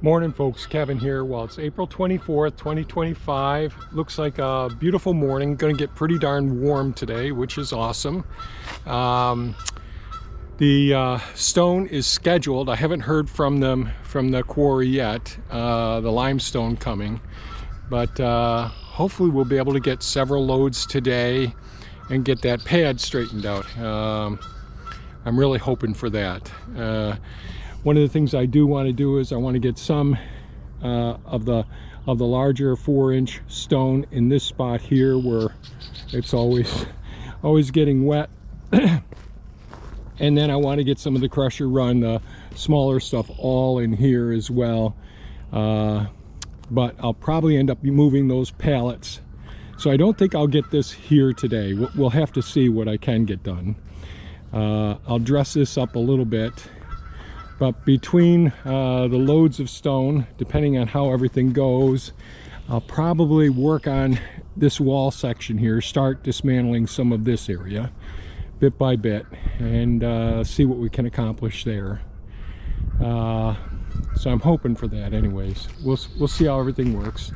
Morning folks, Kevin here. Well, it's April 24th, 2025. Looks like a beautiful morning. Gonna get pretty darn warm today, which is awesome. The stone is scheduled. I haven't heard from them from the quarry yet, the limestone coming, but hopefully we'll be able to get several loads today and get that pad straightened out. I'm really hoping for that. One of the things I do want to do is I want to get some of the larger 4-inch stone in this spot here where it's always getting wet. And then I want to get some of the crusher run, the smaller stuff, all in here as well. But I'll probably end up moving those pallets. So I don't think I'll get this here today. We'll have to see what I can get done. I'll dress this up a little bit. But between the loads of stone, depending on how everything goes, I'll probably work on this wall section here, start dismantling some of this area bit by bit, and see what we can accomplish there. So I'm hoping for that anyways. We'll see how everything works.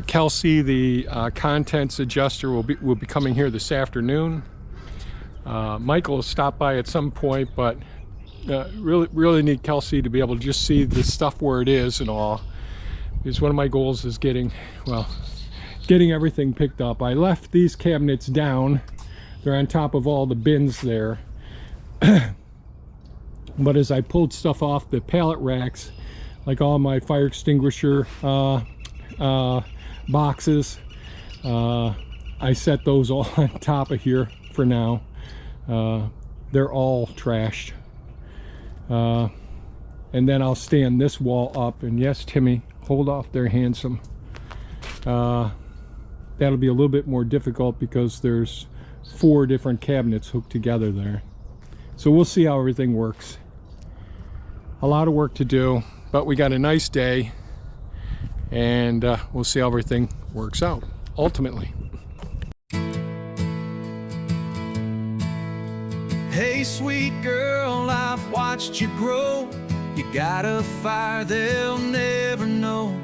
Kelsey, the contents adjuster, will be coming here this afternoon. Michael will stop by at some point, but really need Kelsey to be able to just see the stuff where it is and all. Because one of my goals is getting everything picked up. I left these cabinets down. They're on top of all the bins there. But as I pulled stuff off the pallet racks, like all my fire extinguisher boxes, I set those all on top of here for now. They're all trashed. And then I'll stand this wall up, and yes, Timmy, hold off there, handsome. That'll be a little bit more difficult because there's 4 different cabinets hooked together there. So we'll see how everything works. A lot of work to do, but we got a nice day, and we'll see how everything works out ultimately. Hey sweet girl, I've watched you grow. You got a fire they'll never know.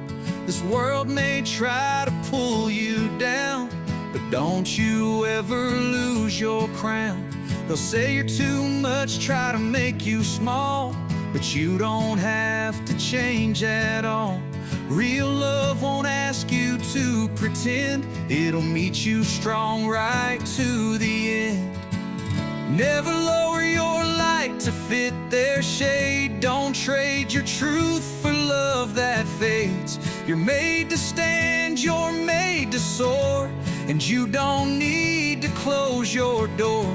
This world may try to pull you down, but don't you ever lose your crown. They'll say you're too much, try to make you small, but you don't have to change at all. Real love won't ask you to pretend. It'll meet you strong right to the end. Never lower your light to fit their shade. Don't trade your truth for love that fades. You're made to stand, you're made to soar, and you don't need to close your door.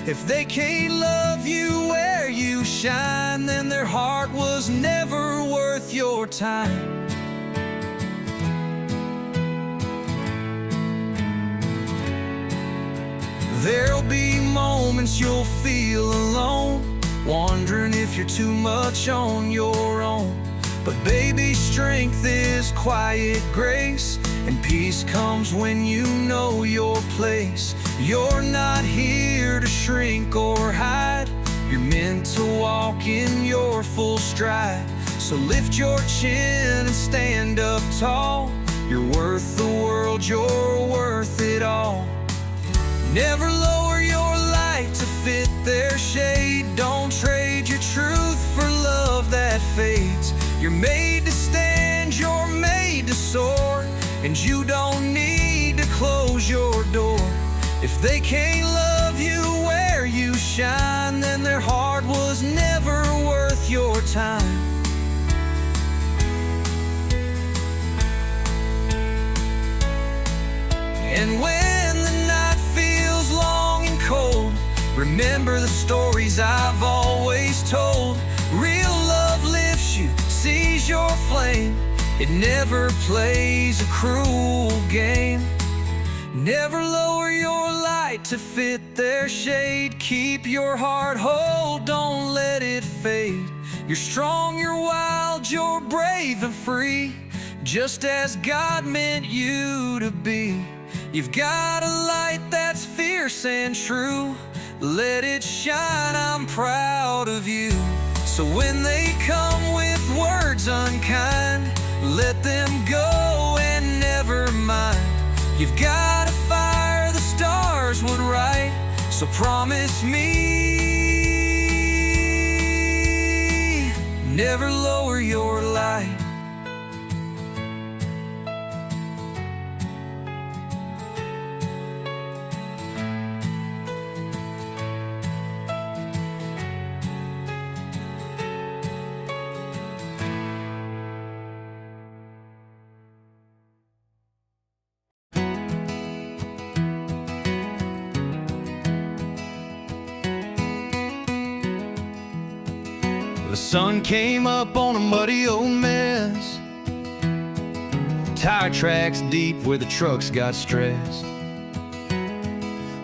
If they can't love you where you shine, then their heart was never worth your time. There'll be moments you'll feel alone, wondering if you're too much on your own. But baby, strength is quiet grace, and peace comes when you know your place. You're not here to shrink or hide. You're meant to walk in your full stride. So lift your chin and stand up tall. You're worth the world, you're worth it all. Never lower your light to fit their shade. Don't trade your truth for love that fades. You're made to stand, you're made to soar, and you don't need to close your door. If they can't love you where you shine, then their heart was never worth your time. And when the night feels long and cold, remember the stories I've always told. Real love lifts you, sees your flame. It never plays a cruel game. Never lower your light to fit their shade. Keep your heart whole, don't let it fade. You're strong, you're wild, you're brave and free, just as God meant you to be. You've got a light that's fierce and true. Let it shine, I'm proud of you. So when they come with words unkind, let them go and never mind. You've got a fire the stars would write, so promise me never lower your light. The sun came up on a muddy old mess, tire tracks deep where the trucks got stressed.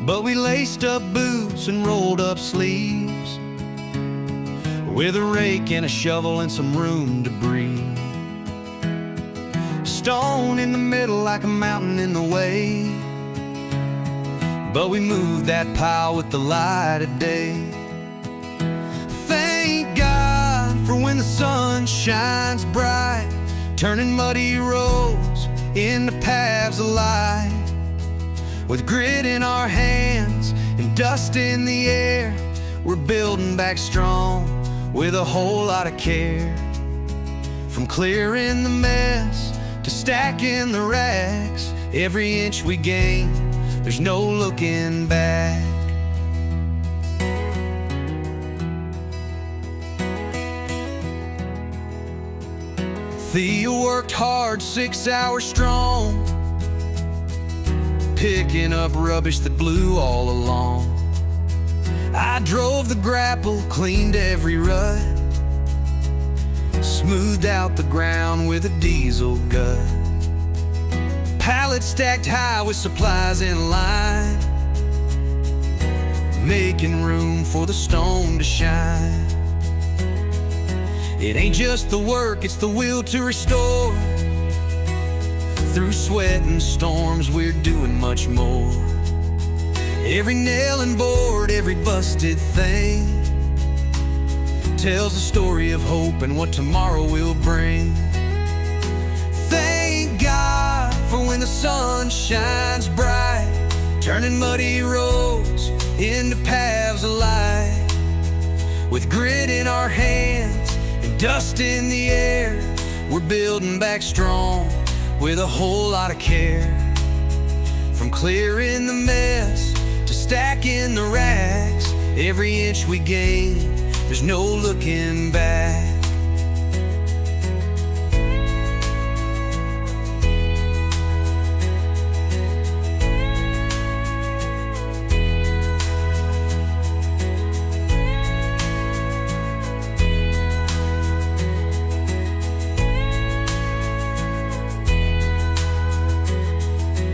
But we laced up boots and rolled up sleeves, with a rake and a shovel and some room to breathe. Stone in the middle like a mountain in the way, but we moved that pile with the light of day. Thank God for when the sun shines bright, turning muddy roads into paths of light. With grit in our hands and dust in the air, we're building back strong with a whole lot of care. From clearing the mess to stacking the racks, every inch we gain, there's no looking back. Thea worked hard 6 hours strong, picking up rubbish that blew all along. I drove the grapple, cleaned every rut, smoothed out the ground with a diesel gut. Pallets stacked high with supplies in line, making room for the stone to shine. It ain't just the work, it's the will to restore. Through sweat and storms, we're doing much more. Every nail and board, every busted thing tells a story of hope and what tomorrow will bring. Thank God for when the sun shines bright, turning muddy roads into paths of light. With grit in our hands and dust in the air, we're building back strong with a whole lot of care. From clearing the mess to stacking the racks, every inch we gain, there's no looking back.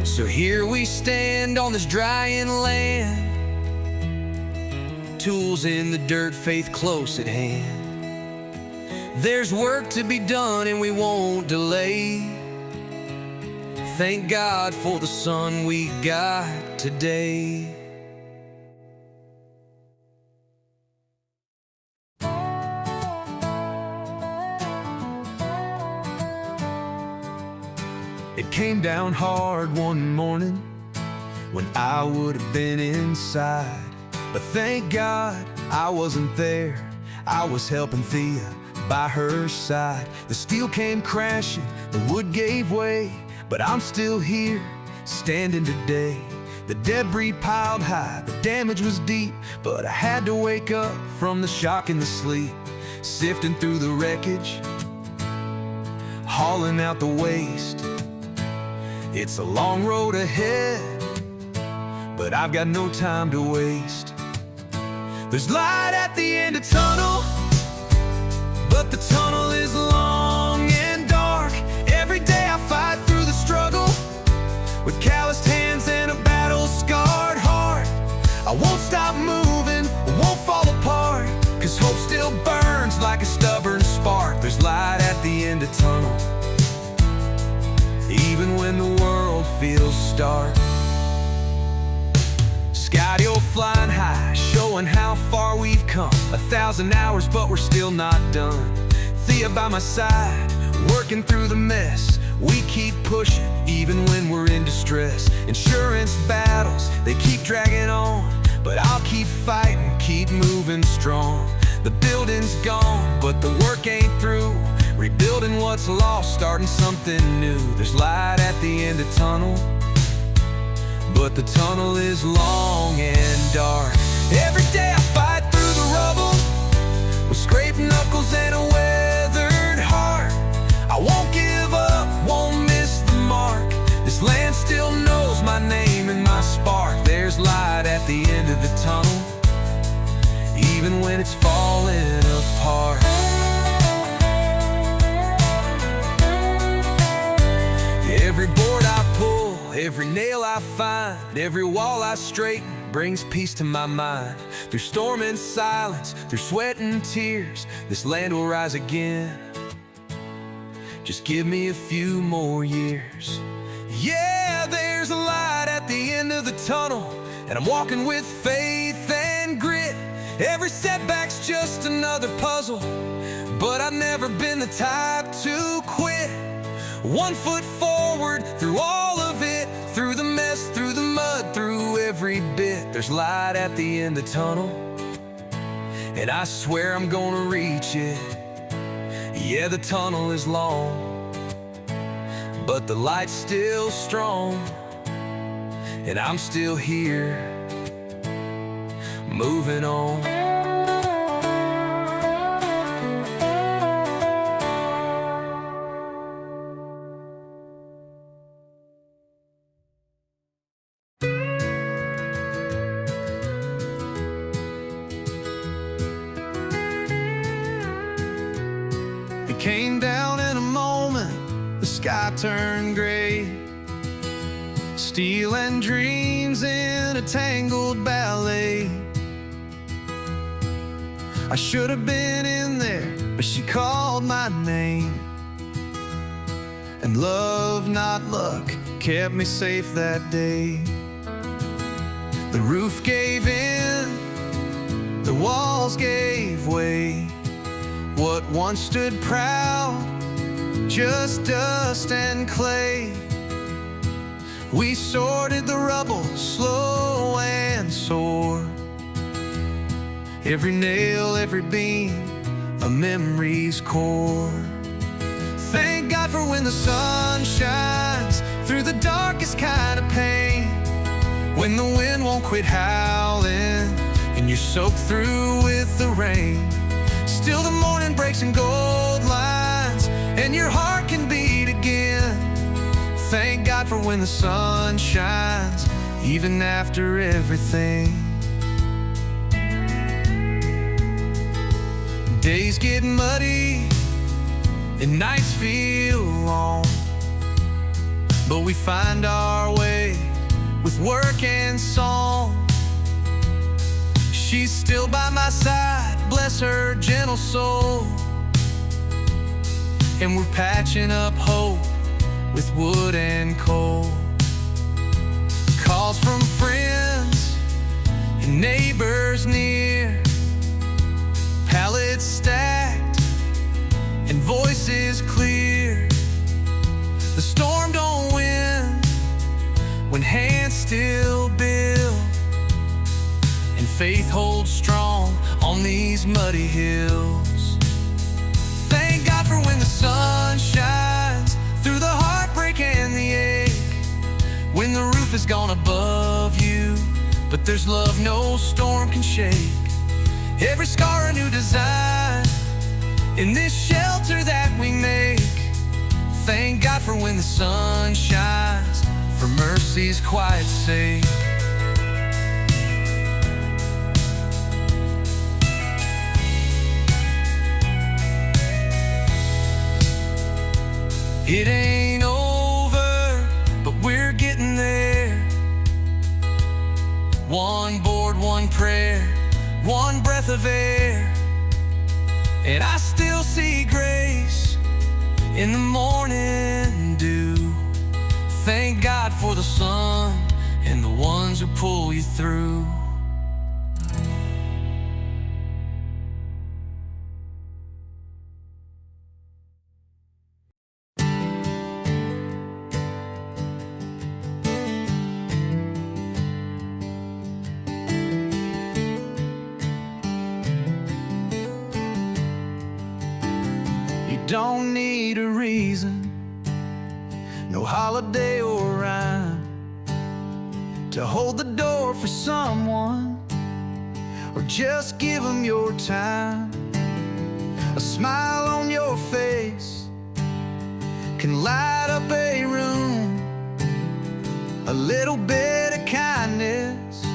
So here we stand on this drying land, tools in the dirt, faith close at hand. There's work to be done and we won't delay. Thank God for the sun we got today. It came down hard one morning when I would have been inside. But thank God I wasn't there. I was helping Thea by her side. The steel came crashing, the wood gave way, but I'm still here, standing today. The debris piled high, the damage was deep, but I had to wake up from the shock and the sleep. Sifting through the wreckage, hauling out the waste. It's a long road ahead, but I've got no time to waste. There's light at the end of the tunnel, but the tunnel is long and dark. Every day I fight through the struggle with calloused hands and a battle-scarred heart. I won't stop moving, I won't fall apart, 'cause hope still burns like a stubborn spark. There's light at the end of the tunnel, even when the world feels stark. Skydio flying high, showing how far we've come. 1,000 hours, but we're still not done. Thea by my side, Working through the mess, we keep pushing, even when we're in distress. Insurance battles, they keep dragging on, but I'll keep fighting, keep moving strong. The building's gone, but the work ain't through. Rebuilding what's lost, starting something new. There's light at the end of the tunnel, but the tunnel is long and dark. Every day I fight through the rubble with scraped knuckles and a weathered heart. I won't give up, won't miss the mark. This land still knows my name and my spark. There's light at the end of the tunnel, even when it's falling apart. Every board I pull, every nail I find, every wall I straighten brings peace to my mind. Through storm and silence, through sweat and tears, this land will rise again. Just give me a few more years. Yeah, there's a light at the end of the tunnel, and I'm walking with faith and grit. Every setback's just another puzzle, but I've never been the type to quit. 1 foot forward through all of it, through the mess, through the mud, through every bit. There's light at the end of the tunnel, and I swear I'm gonna reach it. Yeah, the tunnel is long, but the light's still strong, and I'm still here, moving on. It came down in a moment, the sky turned gray. Steel and dreams in a tangled ballet. I should have been in there, but she called my name. And love, not luck, kept me safe that day. The roof gave in, the walls gave way. What once stood proud, just dust and clay. We sorted the rubble, slow and sore. Every nail, every beam, a memory's core. Thank God for when the sun shines through the darkest kind of pain. When the wind won't quit howling and you're soaked through with the rain. Still the morning breaks in gold lines, and your heart can beat again. Thank God for when the sun shines, even after everything. Days get muddy, and nights feel long, but we find our way with work and song. She's still by my side, bless her gentle soul. And we're patching up hope with wood and coal. Calls from friends and neighbors near, pallets stacked and voices clear. The storm don't win when hands still build, and faith holds strong on these muddy hills. Thank God for when the sun shines through the heartbreak and the ache. When the roof is gone above you, but there's love no storm can shake. Every scar a new design in this shelter that we make. Thank God for when the sun shines, for mercy's quiet sake. It ain't over, but we're getting there. One board, one prayer, one breath of air, and I still see grace in the morning dew. Thank God for the sun and the ones who pull you through. You don't need a reason, no holiday or rhyme, to hold the door for someone, or just give them your time. A smile on your face can light up a room. A little bit of kindness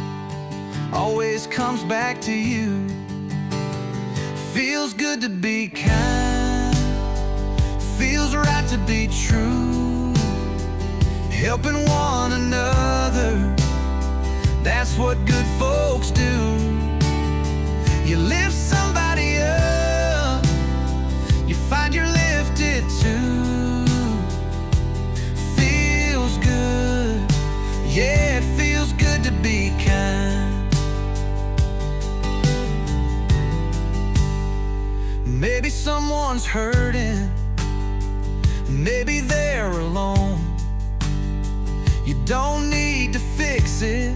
always comes back to you. Feels good to be kind, feels right to be true. Helping one another, that's what good folks do. You lift somebody up, you find you're lifted too. Feels good, yeah, it feels good to be kind. Maybe someone's hurting, maybe they're alone. You don't need to fix it,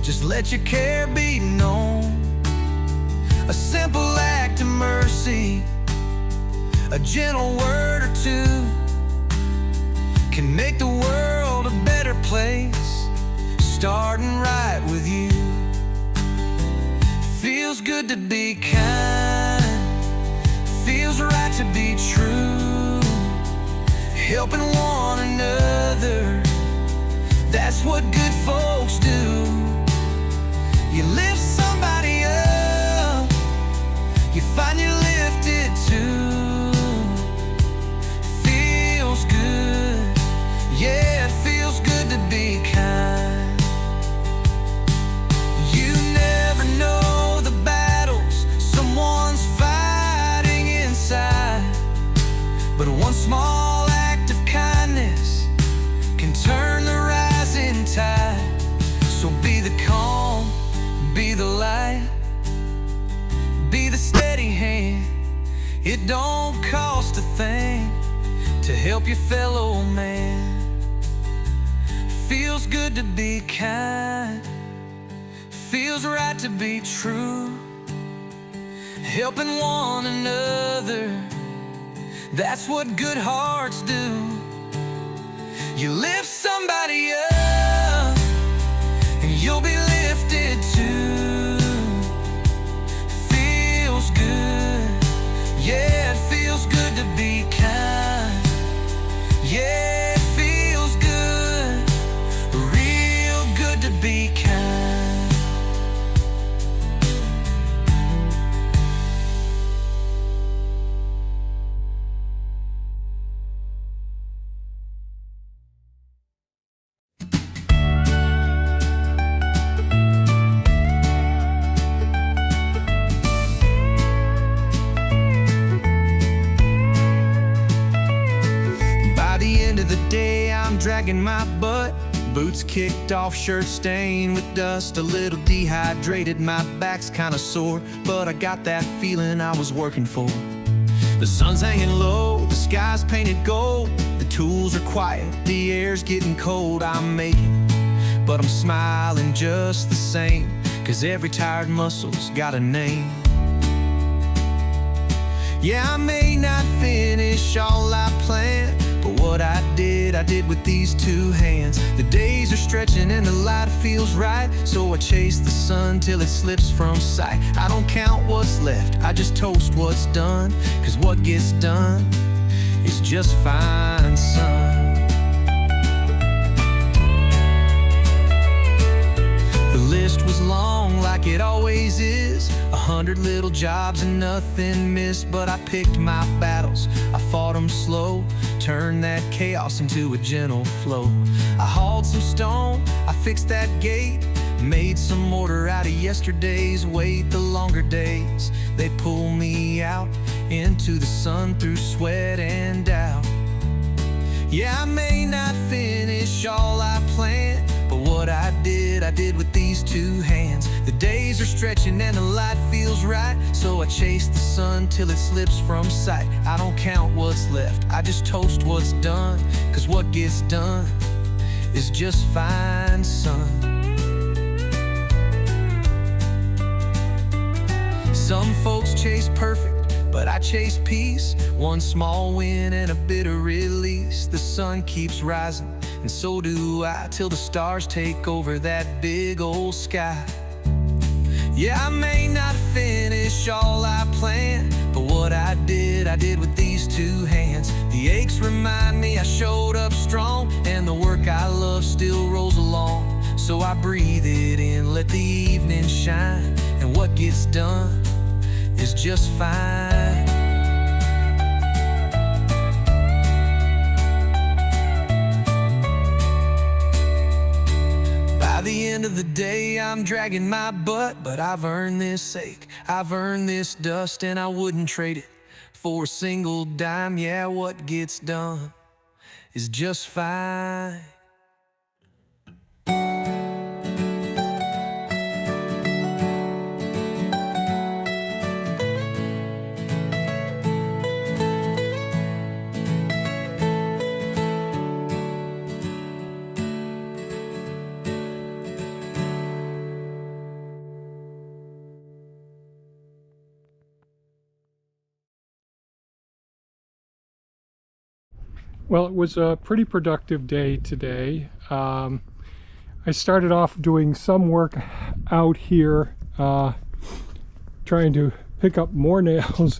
just let your care be known. A simple act of mercy, a gentle word or two, can make the world a better place, starting right with you. Feels good to be kind, feels right to be true. Helping one another, that's what good folks do. You lift somebody up, you find you're lifted too. Feels good, yeah, it feels good to be kind. You never know the battles someone's fighting inside, but one small act of kindness can turn the rising tide. So be the calm, be the light, be the steady hand. It don't cost a thing to help your fellow man. Feels good to be kind, feels right to be true. Helping one another, that's what good hearts do. You lift somebody up, and you'll be lifted too. Feels good, yeah, it feels good to be kind. Yeah, it feels good, real good to be kind. Dragging my butt, boots kicked off, shirt stained with dust, a little dehydrated, my back's kinda sore, but I got that feeling I was working for. The sun's hanging low, the sky's painted gold, the tools are quiet, the air's getting cold. I'm making, but I'm smiling just the same, 'cause every tired muscle's got a name. Yeah, I may not finish all I planned, but what I did with these two hands. The days are stretching and the light feels right, so I chase the sun till it slips from sight. I don't count what's left, I just toast what's done, 'cause what gets done is just fine, son. The list was long like it always is, 100 little jobs and nothing missed, but I picked my battles, I fought them slow, turned that chaos into a gentle flow. I hauled some stone, I fixed that gate, made some order out of yesterday's weight. The longer days, they pull me out into the sun through sweat and doubt. Yeah, I may not finish all I planned, but what I did with these two hands. The days are stretching and the light feels right, so I chase the sun till it slips from sight. I don't count what's left, I just toast what's done, 'cause what gets done is just fine, son. Some folks chase perfect, but I chase peace. One small win and a bitter release. The sun keeps rising, and so do I, till the stars take over that big old sky. Yeah, I may not finish all I planned, but what I did with these two hands. The aches remind me I showed up strong, and the work I love still rolls along. So I breathe it in, let the evening shine, and what gets done is just fine. By the end of the day, I'm dragging my butt, but I've earned this ache, I've earned this dust, and I wouldn't trade it for a single dime. Yeah, what gets done is just fine. Well, it was a pretty productive day today. I started off doing some work out here, trying to pick up more nails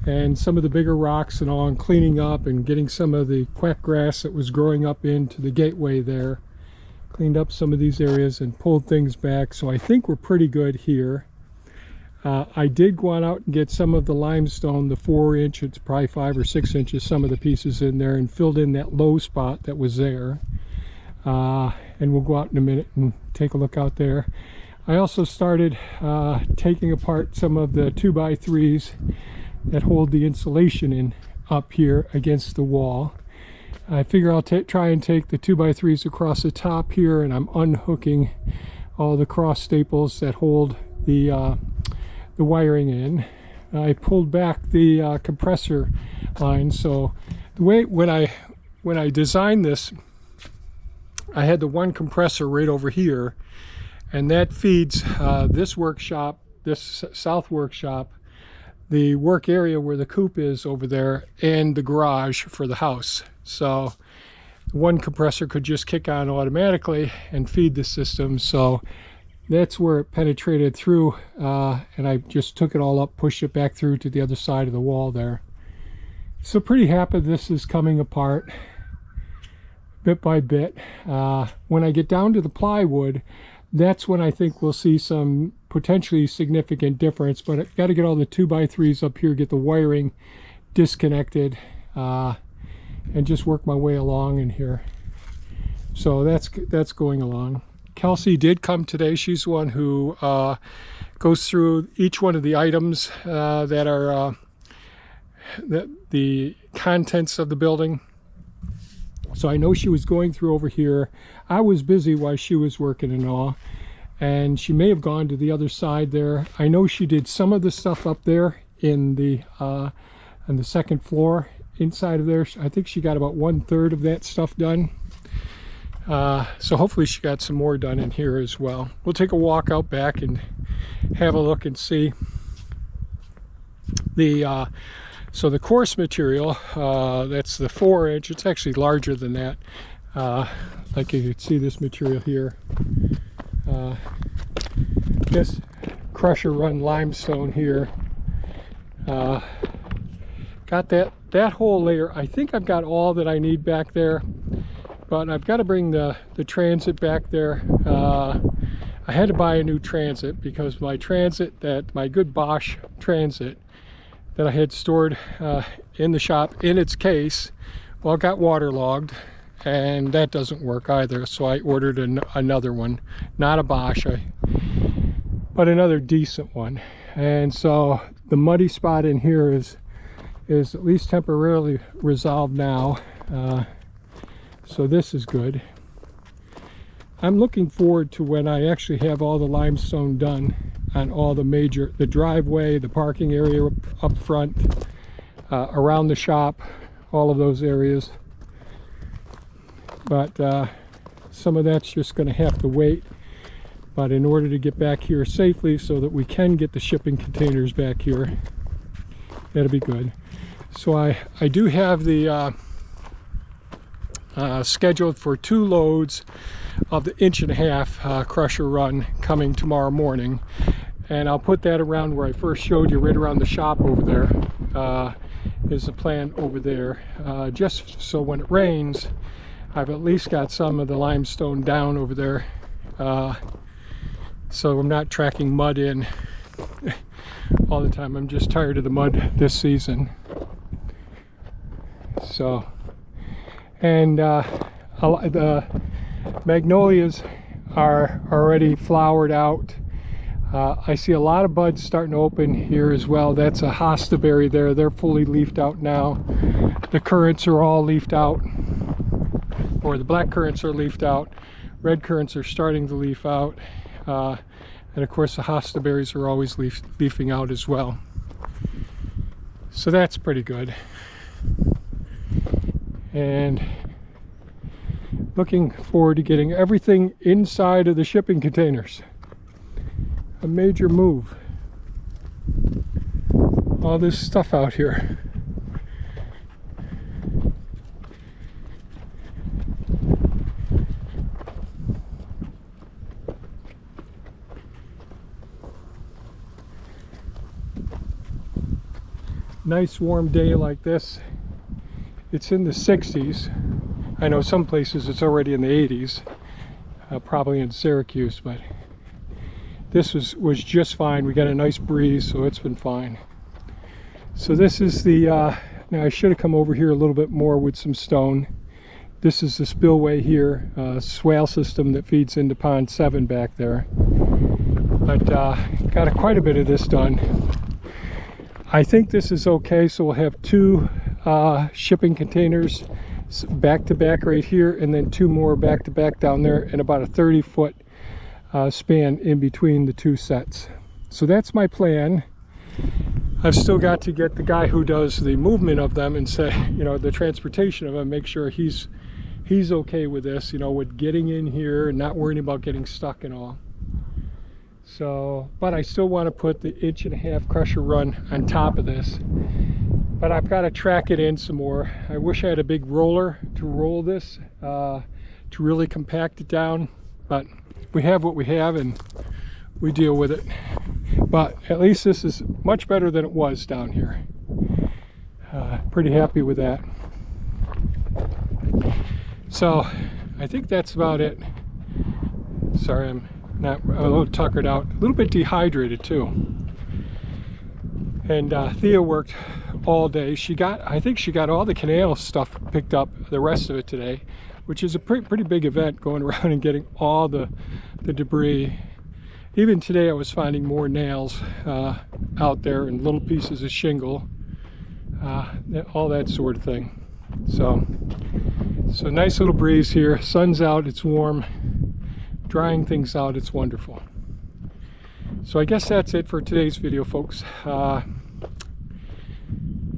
and some of the bigger rocks and all, and cleaning up and getting some of the quack grass that was growing up into the gateway there. Cleaned up some of these areas and pulled things back, so I think we're pretty good here. I did go on out and get some of the limestone, the 4-inch, it's probably 5 or 6 inches, some of the pieces in there, and filled in that low spot that was there. And we'll go out in a minute and take a look out there. I also started taking apart some of the 2x3s that hold the insulation in up here against the wall. I figure I'll try and take the 2x3s across the top here, and I'm unhooking all the cross staples that hold the wiring in. I pulled back the compressor line, so the way when I designed this, I had the one compressor right over here, and that feeds this workshop, this south workshop, the work area where the coop is over there, and the garage for the house. So one compressor could just kick on automatically and feed the system. So that's where it penetrated through, and I just took it all up, pushed it back through to the other side of the wall there. So pretty happy this is coming apart bit by bit. When I get down to the plywood, that's when I think we'll see some potentially significant difference, but I've got to get all the 2x3s up here, get the wiring disconnected, and just work my way along in here. So that's going along. Kelsey did come today. She's the one who goes through each one of the items that are the contents of the building. So I know she was going through over here. I was busy while she was working and all, and she may have gone to the other side there. I know she did some of the stuff up there in the on the second floor inside of there. I think she got about 1/3 of that stuff done. So hopefully she got some more done in here as well. We'll take a walk out back and have a look and see. So the coarse material, that's the 4-inch. It's actually larger than that. Like you can see this material here. This crusher run limestone here. Got that whole layer. I think I've got all that I need back there. But I've got to bring the transit back there. I had to buy a new transit because my transit, my good Bosch transit that I had stored in the shop in its case, well, it got waterlogged, and that doesn't work either. So I ordered another one, not a Bosch, but another decent one. And so the muddy spot in here is at least temporarily resolved now. So this is good. I'm looking forward to when I actually have all the limestone done on all the driveway, the parking area up front, around the shop, all of those areas. But some of that's just going to have to wait. But in order to get back here safely so that we can get the shipping containers back here, That'll be good. So I do have the scheduled for 2 loads of the 1.5-inch crusher run coming tomorrow morning, and I'll put that around where I first showed you, right around the shop over there. Is the plan over there, just so when it rains I've at least got some of the limestone down over there, so I'm not tracking mud in all the time. I'm just tired of the mud this season. So, and the magnolias are already flowered out. I see a lot of buds starting to open here as well. That's a hostaberry there. They're fully leafed out now. The currants are all leafed out, or the black currants are leafed out. Red currants are starting to leaf out. And of course the hostaberries are always leafing out as well. So that's pretty good. And looking forward to getting everything inside of the shipping containers. A major move. All this stuff out here. Nice warm day like this. It's in the 60s. I know some places it's already in the 80s, probably in Syracuse, but this was just fine. We got a nice breeze, so it's been fine. So this is the, now I should have come over here a little bit more with some stone. This is the spillway here, swale system that feeds into Pond 7 back there. But got quite a bit of this done. I think this is okay, so we'll have 2 shipping containers back to back right here, and then 2 more back to back down there, and about a 30-foot span in between the 2 sets. So that's my plan. I've still got to get the guy who does the movement of them and say, you know, the transportation of them, make sure he's okay with this, you know, with getting in here and not worrying about getting stuck and all. So, but I still want to put the 1.5-inch crusher run on top of this, but I've got to track it in some more. I wish I had a big roller to roll this, to really compact it down, but we have what we have and we deal with it. But at least this is much better than it was down here. Pretty happy with that. So I think that's about it. Sorry, I'm a little tuckered out, a little bit dehydrated too. And Thea worked all day. I think she got all the canal stuff picked up, the rest of it today, which is a pretty big event, going around and getting all the debris. Even today I was finding more nails out there and little pieces of shingle, all that sort of thing. So nice little breeze here, sun's out, it's warm, drying things out, it's wonderful. So I guess that's it for today's video, folks.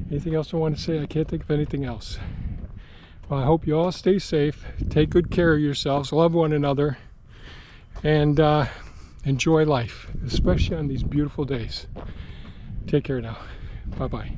Anything else I want to say? I can't think of anything else. Well, I hope you all stay safe, take good care of yourselves, love one another, and enjoy life, especially on these beautiful days. Take care now. Bye-bye.